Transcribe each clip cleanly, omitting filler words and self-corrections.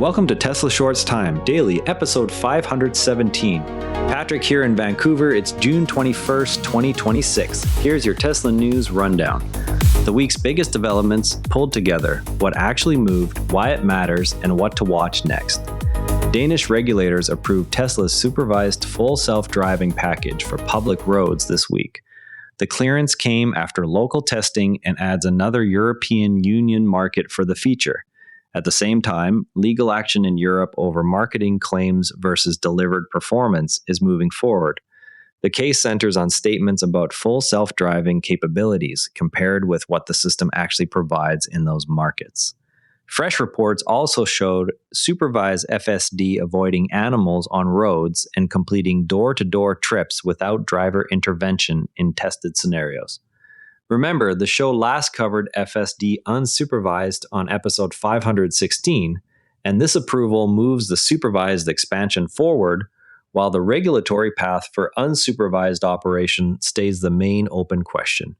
welcome to Tesla Shorts Time, daily episode 517. Patrick here in Vancouver. It's June 21st, 2026. Here's your Tesla news rundown. The week's biggest developments pulled together, what actually moved, why it matters, and what to watch next. Danish regulators approved Tesla's supervised full self-driving package for public roads this week. The clearance came after local testing and adds another European Union market for the feature. At the same time, legal action in Europe over marketing claims versus delivered performance is moving forward. The case centers on statements about full self-driving capabilities compared with what the system actually provides in those markets. Fresh reports also showed supervised FSD avoiding animals on roads and completing door-to-door trips without driver intervention in tested scenarios. Remember, the show last covered FSD unsupervised on episode 516, and this approval moves the supervised expansion forward, while the regulatory path for unsupervised operation stays the main open question.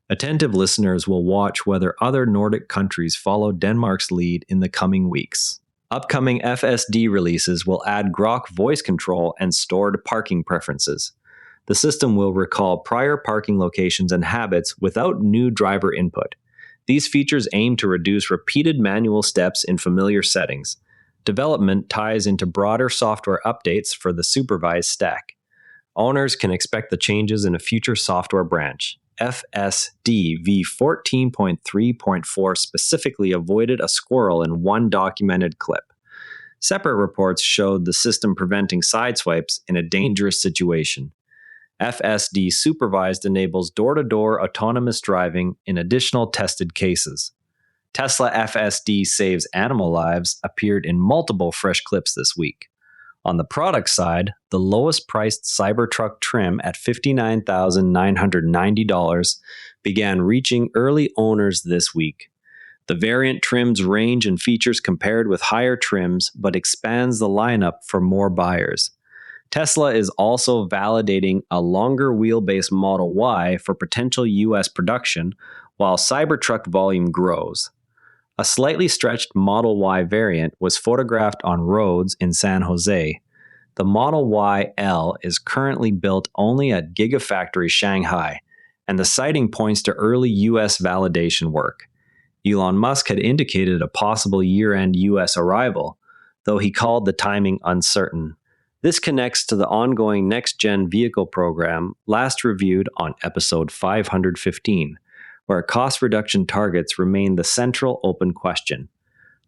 Attentive listeners will watch whether other Nordic countries follow Denmark's lead in the coming weeks. Upcoming FSD releases will add Grok voice control and stored parking preferences. The system will recall prior parking locations and habits without new driver input. These features aim to reduce repeated manual steps in familiar settings. Development ties into broader software updates for the supervised stack. Owners can expect the changes in a future software branch. FSD v14.3.4 specifically avoided a squirrel in one documented clip. Separate reports showed the system preventing sideswipes in a dangerous situation. FSD supervised enables door-to-door autonomous driving in additional tested cases. Tesla FSD saves animal lives appeared in multiple fresh clips this week. On the product side, the lowest priced Cybertruck trim at $59,990 began reaching early owners this week. The variant trims range in features compared with higher trims, but expands the lineup for more buyers. Tesla is also validating a longer wheelbase Model Y for potential US production, while Cybertruck volume grows. A slightly stretched Model Y variant was photographed on roads in San Jose. The Model Y L is currently built only at Gigafactory Shanghai, and the sighting points to early US validation work. Elon Musk had indicated a possible year-end US arrival, though he called the timing uncertain. This connects to the ongoing next-gen vehicle program last reviewed on episode 515, where cost reduction targets remain the central open question.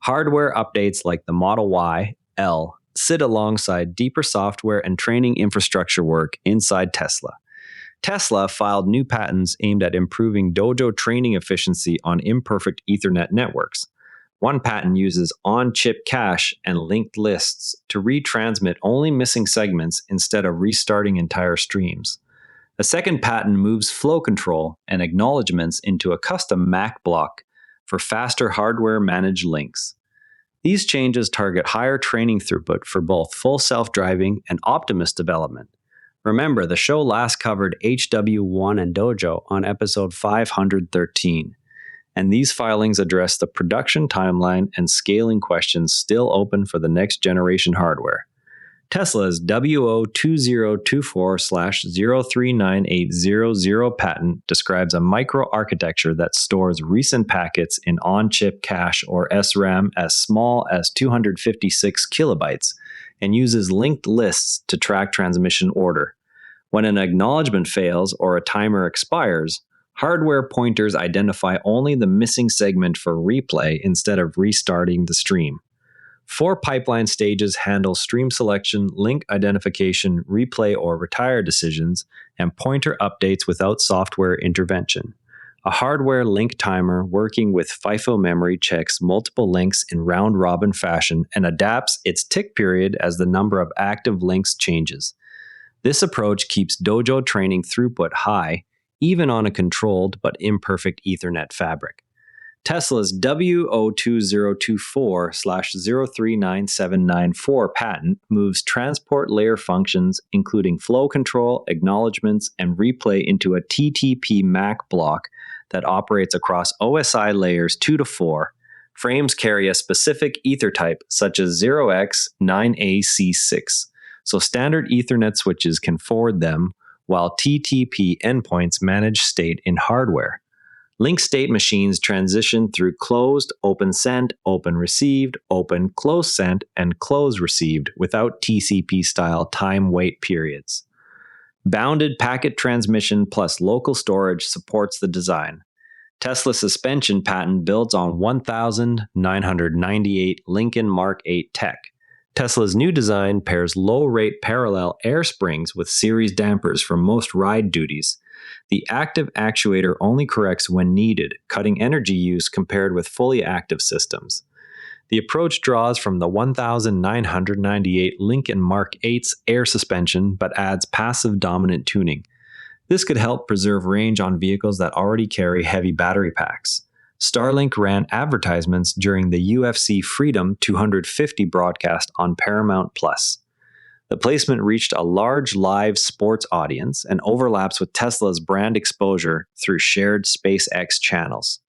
Hardware updates like the Model Y, L, sit alongside deeper software and training infrastructure work inside Tesla. Tesla filed new patents aimed at improving Dojo training efficiency on imperfect Ethernet networks. One patent uses on-chip cache and linked lists to retransmit only missing segments instead of restarting entire streams. A second patent moves flow control and acknowledgements into a custom MAC block for faster hardware-managed links. These changes target higher training throughput for both full self-driving and Optimus development. Remember, the show last covered HW1 and Dojo on episode 513. And these filings address the production timeline and scaling questions still open for the next generation hardware. Tesla's WO2024/039800 patent describes a microarchitecture that stores recent packets in on-chip cache or SRAM as small as 256 kilobytes and uses linked lists to track transmission order. When an acknowledgement fails or a timer expires, hardware pointers identify only the missing segment for replay instead of restarting the stream. 4 pipeline stages handle stream selection, link identification, replay or retire decisions, and pointer updates without software intervention. A hardware link timer working with FIFO memory checks multiple links in round-robin fashion and adapts its tick period as the number of active links changes. This approach keeps Dojo training throughput high, even on a controlled but imperfect Ethernet fabric. Tesla's WO2024/039794 patent moves transport layer functions, including flow control, acknowledgements, and replay into a TTP MAC block that operates across OSI layers 2 to 4, Frames carry a specific ether type, such as 0x9AC6, so standard Ethernet switches can forward them, while TTP endpoints manage state in hardware. Link state machines transition through closed, open sent, open received, open close sent, and close received without TCP-style time-wait periods. Bounded packet transmission plus local storage supports the design. Tesla suspension patent builds on 1998 Lincoln Mark 8 tech. Tesla's new design pairs low-rate parallel air springs with series dampers for most ride duties. The active actuator only corrects when needed, cutting energy use compared with fully active systems. The approach draws from the 1998 Lincoln Mark 8's air suspension but adds passive dominant tuning. This could help preserve range on vehicles that already carry heavy battery packs. Starlink ran advertisements during the UFC Freedom 250 broadcast on Paramount+. The placement reached a large live sports audience and overlaps with Tesla's brand exposure through shared SpaceX channels.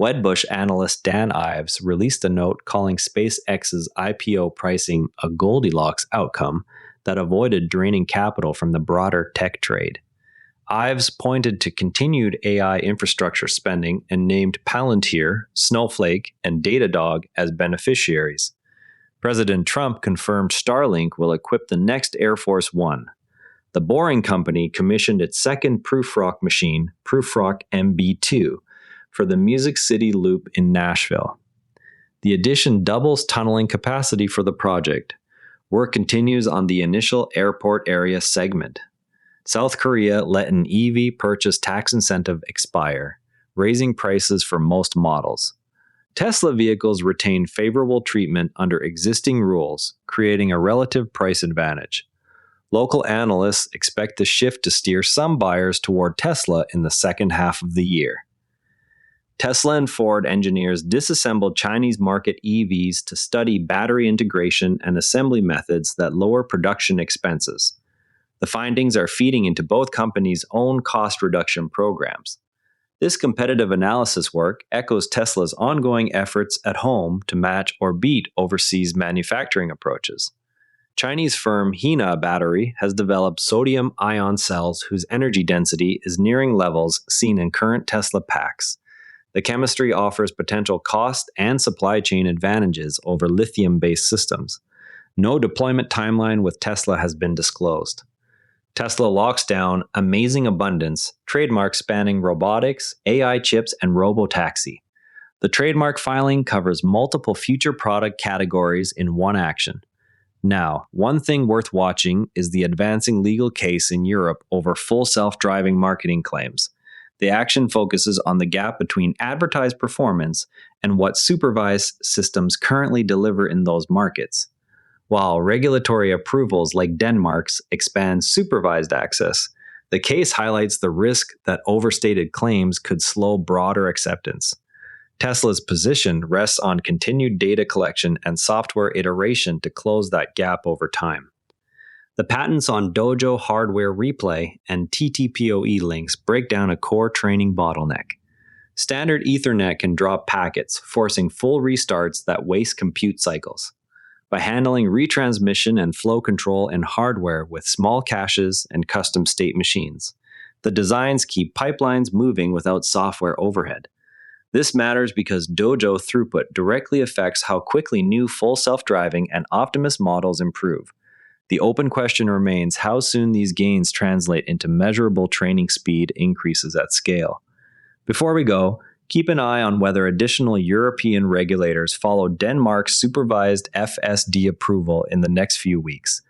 Wedbush analyst Dan Ives released a note calling SpaceX's IPO pricing a Goldilocks outcome that avoided draining capital from the broader tech trade. Ives pointed to continued AI infrastructure spending and named Palantir, Snowflake, and Datadog as beneficiaries. President Trump confirmed Starlink will equip the next Air Force One. The Boring Company commissioned its second Prufrock machine, Prufrock MB2, for the Music City Loop in Nashville. The addition doubles tunneling capacity for the project. Work continues on the initial airport area segment. South Korea let an EV purchase tax incentive expire, raising prices for most models. Tesla vehicles retain favorable treatment under existing rules, creating a relative price advantage. Local analysts expect the shift to steer some buyers toward Tesla in the second half of the year. Tesla and Ford engineers disassembled Chinese market EVs to study battery integration and assembly methods that lower production expenses. The findings are feeding into both companies' own cost reduction programs. This competitive analysis work echoes Tesla's ongoing efforts at home to match or beat overseas manufacturing approaches. Chinese firm Hina Battery has developed sodium-ion cells whose energy density is nearing levels seen in current Tesla packs. The chemistry offers potential cost and supply chain advantages over lithium-based systems. No deployment timeline with Tesla has been disclosed. Tesla locks down Amazing Abundance, trademark spanning robotics, AI chips, and robotaxi. The trademark filing covers multiple future product categories in one action. Now, one thing worth watching is the advancing legal case in Europe over full self-driving marketing claims. The action focuses on the gap between advertised performance and what supervised systems currently deliver in those markets. While regulatory approvals like Denmark's expand supervised access, the case highlights the risk that overstated claims could slow broader acceptance. Tesla's position rests on continued data collection and software iteration to close that gap over time. The patents on Dojo hardware replay and TTPoE links break down a core training bottleneck. Standard Ethernet can drop packets, forcing full restarts that waste compute cycles. By handling retransmission and flow control in hardware with small caches and custom state machines, the designs keep pipelines moving without software overhead. This matters because Dojo throughput directly affects how quickly new full self-driving and Optimus models improve. The open question remains how soon these gains translate into measurable training speed increases at scale. Before we go, keep an eye on whether additional European regulators follow Denmark's supervised FSD approval in the next few weeks.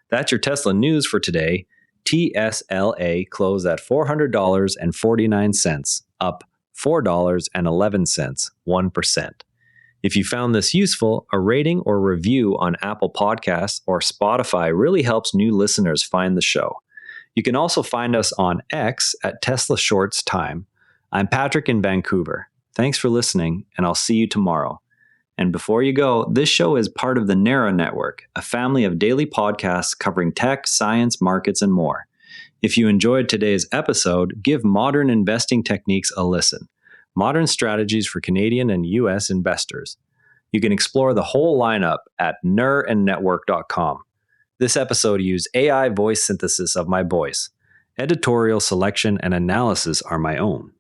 That's your Tesla news for today. TSLA closed at $400.49, up $4.11, 1%. If you found this useful, a rating or review on Apple Podcasts or Spotify really helps new listeners find the show. You can also find us on X at Tesla Shorts Time. I'm Patrick in Vancouver. Thanks for listening, and I'll see you tomorrow. And before you go, this show is part of the Nara Network, a family of daily podcasts covering tech, science, markets, and more. If you enjoyed today's episode, give Modern Investing Techniques a listen. Modern strategies for Canadian and U.S. investors. You can explore the whole lineup at nerandnetwork.com. This episode used AI voice synthesis of my voice. Editorial selection and analysis are my own.